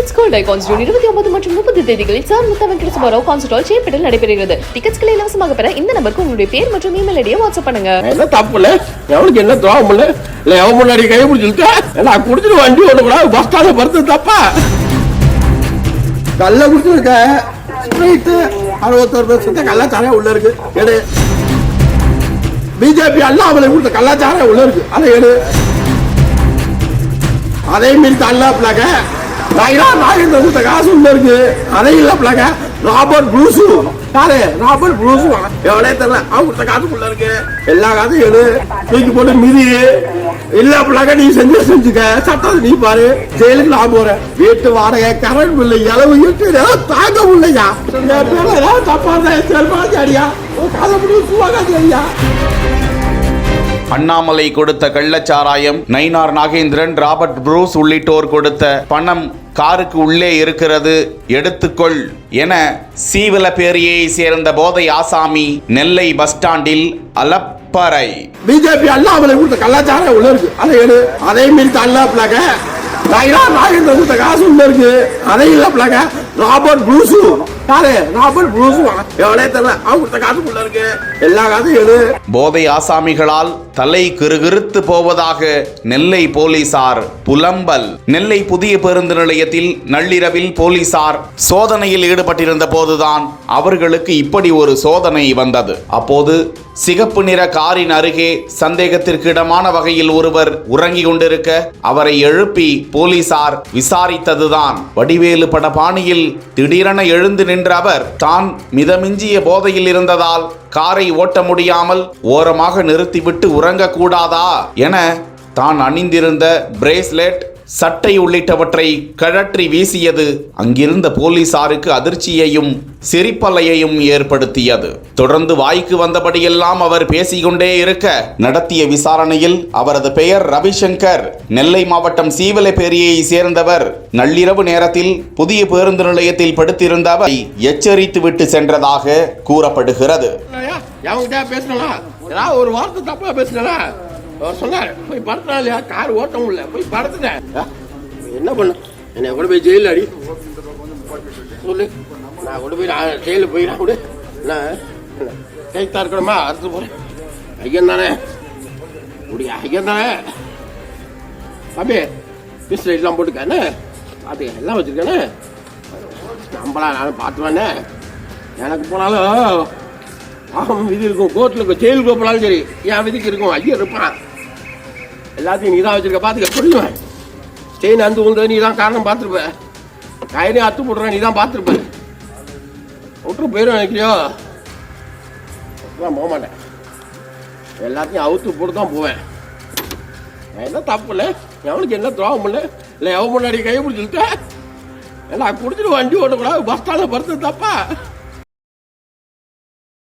Tickets Gold Icons June 29 மற்றும் 30 தேதிகளில் sir முத்தா Venkata Subbarao concert hall சேப்பட்டில் நடைபெறுகிறது. டிக்கெட்ஸ்களை இலவசமாக பெற இந்த நம்பருக்கு உங்களுடைய பேர் மற்றும் இமெயில் ஐடியை வாட்ஸ்அப் பண்ணுங்க. என்ன தப்பு இல்ல, எவனுக்கு என்ன துரோகம் இல்ல, இல்ல எவன் முன்னாடி கை பிடிச்சிட்டு நான் குடிச்சிட்டு வண்டி ஓட கூட பஸ் ஸ்டாண்ட்ல படுத்து தப்பா கல்ல குடிச்சிருக்க ஸ்ட்ரைட் 61% கள்ளச்சாரம் உள்ள இருக்கு. எடு பிஜேபி அல்லாமலை கொடுத்த கள்ளச்சாரம் உள்ள இருக்கு. அதை எடு. அதே மீறி தள்ளாப்லாக நாகேந்திர கொடுத்த காசு உள்ள இருக்கு. அதை இல்லப்லாக ராபர்ட் ப்ரூஸ் யாரு ராபர்ட் ப்ரூஸ் எவ்வளோ தெரியல அவங்க கொடுத்த காசுக்குள்ள இருக்கு. எல்லா காசும் எடு, தூக்கி போட்டு மிதி இல்லப்லாக நீ செஞ்சுக்க. சட்டம் நீ பாரு, ஜெயிலுக்கு நான் போறேன். வீட்டு வாடகை கரண்ட் பில்லு இளவு இட்டு தாங்க முடியலையா? தப்பா செல்வாதியா கதை முடியும் சுவாகாதியா. அண்ணாமலை கொடுத்த கள்ளச்சாராயம், நயினார் நாகேந்திரன், ராபர்ட் ப்ரூஸ் உள்ளிட்டோர் கொடுத்த பணம் காருக்கு உள்ளே இருக்கிறது, எடுத்துக்கொள் என சீவலப்பேரியை சேர்ந்த போதை ஆசாமி நெல்லை பஸ் ஸ்டாண்டில் அலப்பறை. பிஜேபி அண்ணாமலை கொடுத்த கள்ளச்சாராயம் உள்ள இருக்கு. அதை எடு. அதே மீறி தள்ளாப்லாக நாகேந்திர கொடுத்த காசு உள்ள இருக்கு. அதை இல்லப்லாக ராபர்ட் ப்ரூஸ் யாரு ராபர்ட் ப்ரூஸ் எவ்வளோ தெரியல அவங்க கொடுத்த காசுக்குள்ள இருக்கு. எல்லா காசும் எடு. போதை ஆசாமிகளால் தலை கிறுகிறுத்து போவதாக நெல்லை போலீசார் புலம்பல். நெல்லை புதிய பேருந்து நிலையத்தில் நள்ளிரவில் போலீசார் சோதனையில் ஈடுபட்டிருந்த போதுதான் அவர்களுக்கு இப்படி ஒரு சோதனை வந்தது. அப்போது சிகப்பு நிற காரின் அருகே சந்தேகத்திற்கு இடமான வகையில் ஒருவர் உறங்கிக் கொண்டிருக்க அவரை எழுப்பி போலீசார் விசாரித்ததுதான். வடிவேலு பட பாணியில் திடீரென எழுந்து நின்ற அவர் தான் மிதமிஞ்சிய போதையில் இருந்ததால் காரை ஓட்ட முடியாமல் ஓரமாக நிறுத்திவிட்டு உறங்கக்கூடாதா என தான் அணிந்திருந்த பிரேஸ்லெட், சட்டை உள்ளிட்டவற்றை கழற்றி வீசியது அங்கிருந்த போலீசாருக்கு அதிர்ச்சியையும் சிரிப்பலையையும் ஏற்படுத்தியது. தொடர்ந்து வாய்க்கு வந்தபடியெல்லாம் அவர் பேசிக்கொண்டே இருக்க நடத்திய விசாரணையில் அவரது பெயர் ரவிசங்கர், நெல்லை மாவட்டம் சீவலப்பேரியை சேர்ந்தவர். நள்ளிரவு நேரத்தில் புதிய பேருந்து நிலையத்தில் படுத்திருந்த அவரை எச்சரித்து விட்டு சென்றதாக கூறப்படுகிறது. ஒரு வார்த்தை தப்பா பேசினா சொன்னார், போய் படுத்தினா இல்லையா, கார் ஓட்ட முடியல, போய் படுத்துட்டேன். என்ன பண்ண, என்னை கூட போய் ஜெயில அடி சொல்லு. நான் கூட போய் ஜெயில போய் நான் கூட கைத்தா இருக்கணுமா அறுத்து போறேன். ஐயன் தானே முடிய, ஐயன் தானே தம்பி பிஸ்ல எல்லாம் போட்டுக்கானே, அது எல்லாம் வச்சிருக்கானே. நம்பலாம், நானும் பார்த்துவானே. எனக்கு போனாலும் விதி இருக்கும், கோர்ட்டில் இருக்கும், ஜெயிலுக்கு போனாலும் சரி என் விதிக்கு இருக்கும். ஐயன் இருப்பான். எல்லாத்தையும் நீ தான் வச்சிருக்க, பார்த்துக்க சொல்லுவேன். செயின் அந்து உந்தது நீ தான் காரணம் பார்த்துருப்ப. கயிறே அத்து போடுறேன் நீ தான் பார்த்துருப்ப. விட்டுரு போயிடும் நினைக்கிறியோ? போக மாட்டேன். எல்லாத்தையும் அவுத்து போட்டு தான் போவேன். என்ன தப்பு இல்லை, எவனுக்கு என்ன துரோகம் இல்லை, இல்லை எவன் முன்னாடி கை பிடிச்சிருக்க. ஏன்னா குடிச்சிட்டு வண்டி ஓட்டக்கூடாது பஸ் ஸ்டாண்டில் படுத்து தப்பா.